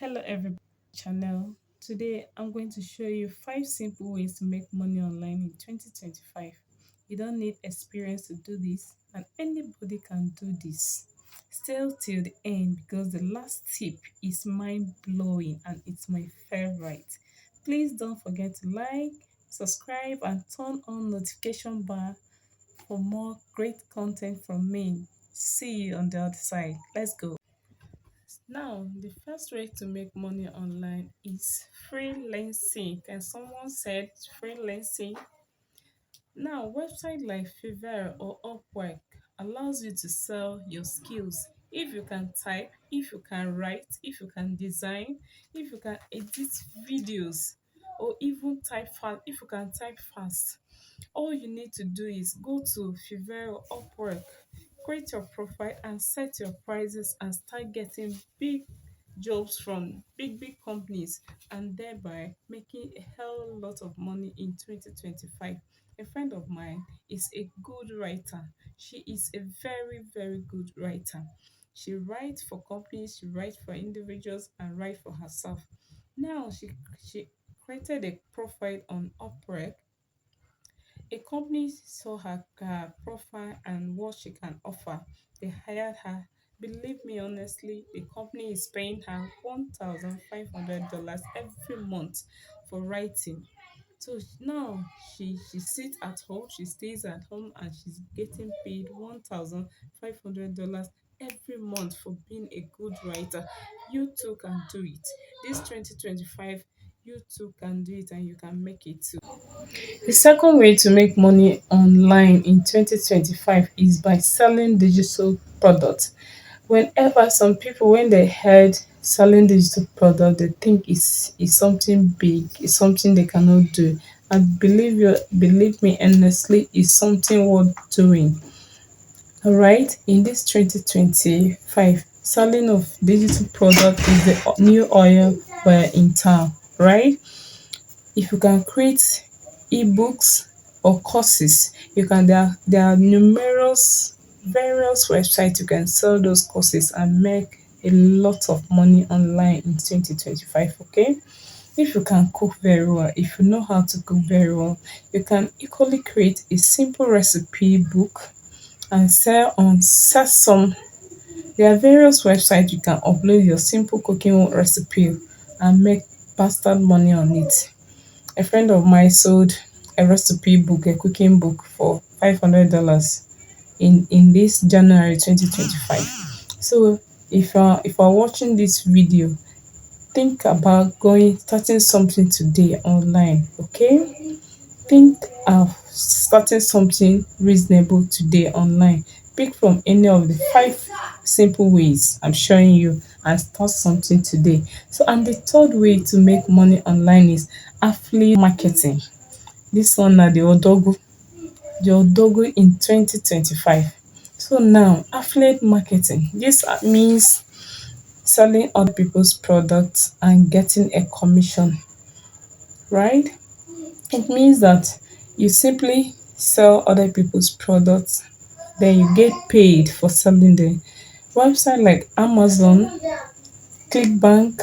Hello everybody channel. Today I'm going to show you 5 simple ways to make money online in 2025. You don't need experience to do this and anybody can do this. Stay till the end because the last tip is mind-blowing and it's my favorite. Please don't forget to like, subscribe and turn on notification bar for more great content from me. See you on the other side. Let's go. Now, the first way to make money online is freelancing. And someone said freelancing. Now, website like Fiverr or Upwork allows you to sell your skills. If you can type, if you can write, if you can design, if you can edit videos, or even type fast, if you can type fast, all you need to do is go to Fiverr or Upwork, create your profile and set your prices and start getting big jobs from big companies and thereby making a hell lot of money in 2025. A friend of mine is a good writer. She is a very good writer. She writes for companies, she writes for individuals and writes for herself. Now she created a profile on Upwork. A company saw her profile and what she can offer. They hired her. Believe me, honestly, the company is paying her $1,500 every month for writing. So now she sits at home, she stays at home, and she's getting paid $1,500 every month for being a good writer. You too can do it. This 2025, you too can do it, and you can make it too. The second way to make money online in 2025 is by selling digital products. Whenever some people, when they heard selling digital product, they think it's something big, it's something they cannot do. And believe me honestly, it's something worth doing. All right, in this 2025, selling of digital product is the new oil we're in town, right? If you can create ebooks or courses, you can there are numerous various websites you can sell those courses and make a lot of money online in 2025. Okay, if you can cook very well, if you know how to cook very well, you can equally create a simple recipe book and sell some. There are various websites you can upload your simple cooking recipe and make bastard money on it. A friend of mine sold a recipe book, a cooking book for $500 in this January 2025. So if you're watching this video, think about going starting something today online, okay? Think of starting something reasonable today online. Pick from any of the 5 simple ways I'm showing you and start something today. So, and the third way to make money online is affiliate marketing. This one na the odogo in 2025. So now affiliate marketing. This means selling other people's products and getting a commission, right? It means that you simply sell other people's products, then you get paid for selling them. Website like Amazon, Clickbank,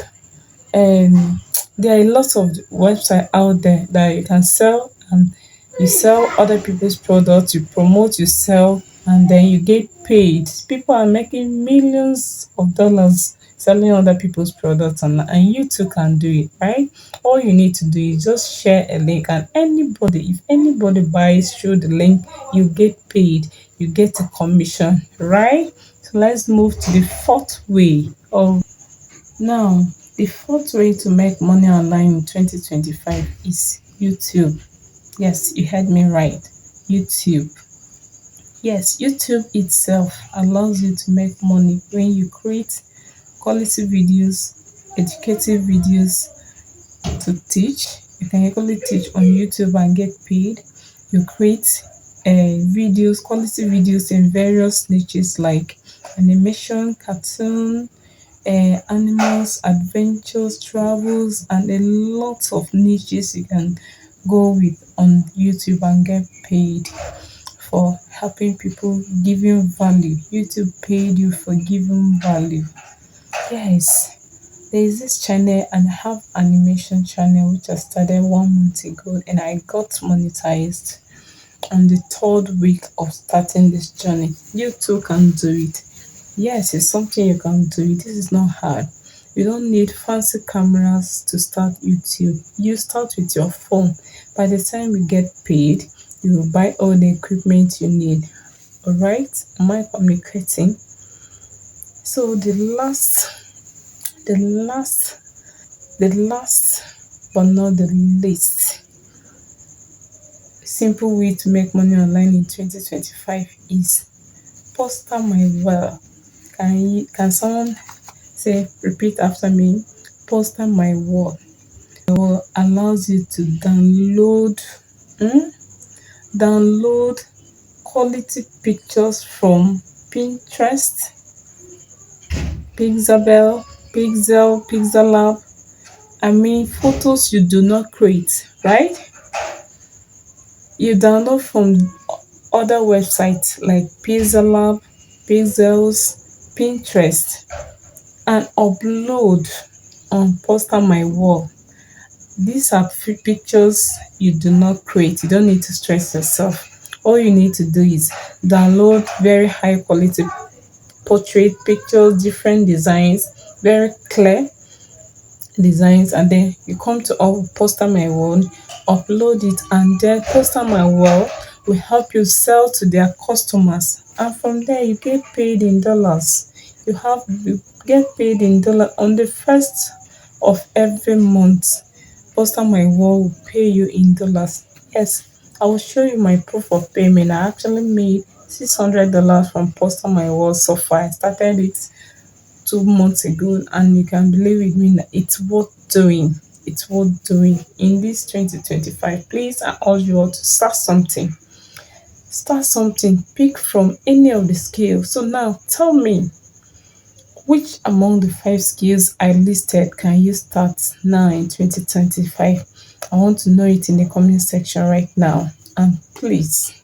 and there are lots of website out there that you can sell and you sell other people's products, you promote, you sell, and then you get paid. People are making millions of dollars selling other people's products and you too can do it, right? All you need to do is just share a link and if anybody buys through the link, you get paid, you get a commission, right? So let's move to the fourth way of now, the fourth way to make money online in 2025 is YouTube. Yes, you heard me right. YouTube. Yes, YouTube itself allows you to make money when you create quality videos, educative videos to teach. You can actually teach on YouTube and get paid. You create quality videos in various niches like animation, cartoon, animals, adventures, travels, and a lot of niches you can go with on YouTube and get paid for helping people, giving value. YouTube paid you for giving value. Yes. There is this channel and I have animation channel which I started 1 month ago and I got monetized on the third week of starting this journey. You too can do it. Yes, it's something you can do. This is not hard. You don't need fancy cameras to start YouTube. You start with your phone. By the time you get paid, you will buy all the equipment you need. Alright? Am I communicating? So the last but not the least simple way to make money online in 2025 is poster my well. Can someone say repeat after me? Poster my wall. Well, allows you to um download quality pictures from Pinterest, Pixabay, Pixel Lab. I mean photos you do not create, right? You download from other websites like Pixel Pixels, Pinterest, and upload on Poster My Wall. These are pictures you do not create. You don't need to stress yourself. All you need to do is download very high quality portrait pictures, different designs, very clear designs, and then you come to our Poster My Wall, upload it, and then Poster My Wall will help you sell to their customers, and from there you get paid in dollars. You get paid in dollar on the first of every month. Poster My Wall will pay you in dollars. Yes, I will show you my proof of payment. I actually made $600 from Poster My Wall so far. I started it 2 months ago, and you can believe with me that it's worth doing. It's worth doing in this 2025. Please, I urge you all to start something. Start something. Pick from any of the skills. So now, tell me, which among the 5 skills I listed can you start now in 2025? I want to know it in the comment section right now. And please,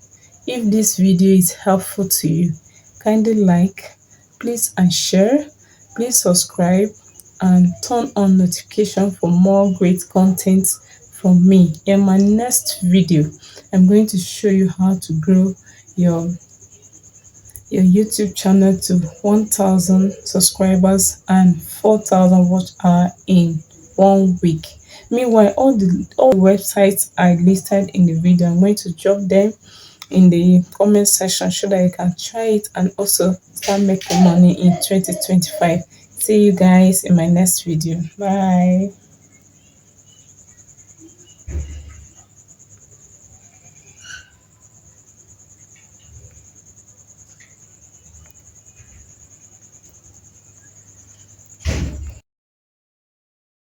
if this video is helpful to you, kindly like, please, and share. Please subscribe and turn on notification for more great content from me. In my next video, I'm going to show you how to grow your YouTube channel to 1,000 subscribers and 4,000 watch hour in 1 week. Meanwhile, all the websites I listed in the video, I'm going to drop them in the comment section so that you can try it and also start making money in 2025. See you guys in my next video. Bye.